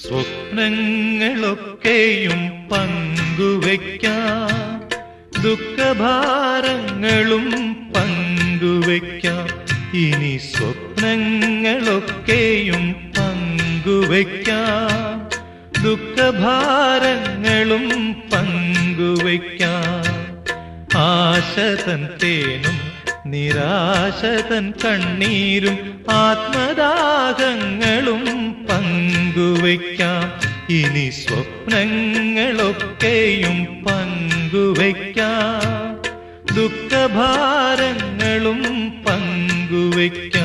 സ്വപ്നങ്ങളൊക്കെയും പങ്കുവയ്ക്കാം, ദുഃഖഭാരങ്ങളും പങ്കുവയ്ക്കാം. ഇനി സ്വപ്നങ്ങളൊക്കെയും പങ്കുവയ്ക്കാം, ദുഃഖഭാരങ്ങളും പങ്കുവയ്ക്കാം. ആശതൻ തേനും നിരാശതൻ കണ്ണീരും ആത്മദാഹങ്ങളും പങ്കുവയ്ക്കാം. ഇനി സ്വപ്നങ്ങളൊക്കെയും പങ്കുവയ്ക്കാം, ദുഃഖഭാരങ്ങളും പങ്കുവയ്ക്കാം.